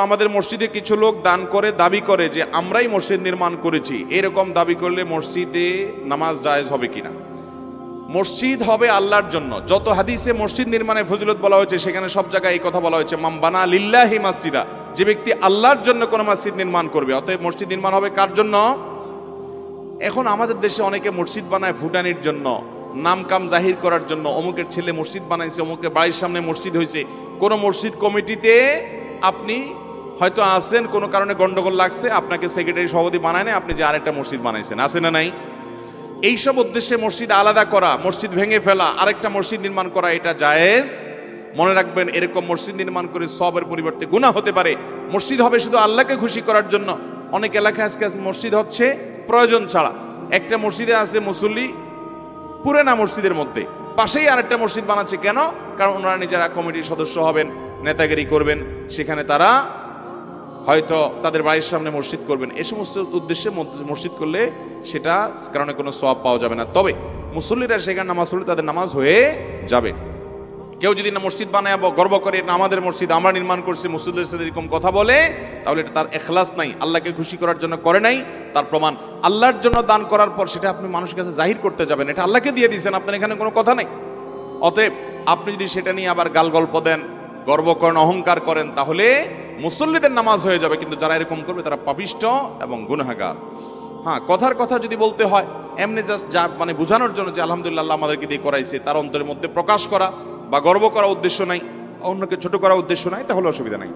আমাদের মসজিদে কিছু লোক দান করে দাবি করে যে আমরাই মসজিদ নির্মাণ করেছি। এরকম দাবি করলে মসজিদে নামাজ জায়েজ হবে কিনা? মসজিদ হবে আল্লাহর জন্য। যত হাদিসে মসজিদ নির্মাণের ফজিলত বলা হয়েছে সেখানে সব জায়গায় এই কথা বলা হয়েছে, মান বানা লিল্লাহি মাসজিদা, যে ব্যক্তি আল্লাহর জন্য কোন মসজিদ নির্মাণ করবে। অতএব মসজিদ নির্মাণ হবে কার জন্য? এখন আমাদের দেশে অনেকে মসজিদ বানায় ফুটানির জন্য, নাম কাম জাহির করার জন্য। অমুকের ছেলে মসজিদ বানাইছে, অমুকের বাড়ির সামনে মসজিদ হয়েছে। কোন মসজিদ কমিটিতে আপনি হয়তো আছেন, কোনো কারণে গন্ডগোল লাগছে, আপনাকে সেক্রেটারি সভাপতি বানায় না, আপনি যে আরেকটা মসজিদ বানাইছেন, আছে না নাই? এইসব উদ্দেশ্যে মসজিদ আলাদা করা, মসজিদ ভেঙে ফেলা, আরেকটা মসজিদ নির্মাণ করা, এটা জায়েজ। মনে রাখবেন, এরকম মসজিদ নির্মাণ করে সবের পরিবর্তে গুনাহ হতে পারে। মসজিদ হবে শুধু আল্লাহকে খুশি করার জন্য। অনেক এলাকায় আজকে মসজিদ হচ্ছে প্রয়োজন ছাড়া। একটা মসজিদে আছে মুসল্লি পুরে না মসজিদের মধ্যে, পাশেই আরেকটা মসজিদ বানাচ্ছে। কেন? কারণ ওনারা নিজেরা কমিটির সদস্য হবেন, নেতাগিরি করবেন, সেখানে তারা হয়তো তাদের বাড়ির সামনে মসজিদ করবেন। এই সমস্ত উদ্দেশ্যে মসজিদ করলে সেটা কারণে কোনো সওয়াব পাওয়া যাবে না। তবে মুসল্লিরা সেখানে নামাজ পড়লে তাদের নামাজ হয়ে যাবে। কেউ যদি না মসজিদ বানায় গর্ব করে না আমাদের মসজিদ আমরা নির্মাণ করছি, মসজিদের সাথে এরকম কথা বলে, তাহলে এটা তার ইখলাস নাই, আল্লাহকে খুশি করার জন্য করে নাই। তার প্রমাণ আল্লাহর জন্য দান করার পর সেটা আপনি মানুষের কাছে জাহির করতে যাবেন, এটা আল্লাহকে দিয়ে দিয়েছেন, আপনার এখানে কোনো কথা নেই। অতএব আপনি যদি সেটা নিয়ে আবার গাল গল্প দেন, গর্ব করেন, অহংকার করেন, তাহলে মুসল্লিদের নামাজ হয়ে যাবে, কিন্তু যারা এরকম করবে তারা পাপিষ্ঠ এবং গুনাহগার। হ্যাঁ, কথার কথা যদি বলতে হয়, এমনি জাস্ট যা মানে বোঝানোর জন্য যে আলহামদুলিল্লাহ আল্লাহ আমাদেরকে দিয়ে করাইছে, তার অন্তরের মধ্যে প্রকাশ করা বা গর্ব করা উদ্দেশ্য নাই, অন্যকে ছোট করা উদ্দেশ্য নাই, তাহলে অসুবিধা নাই।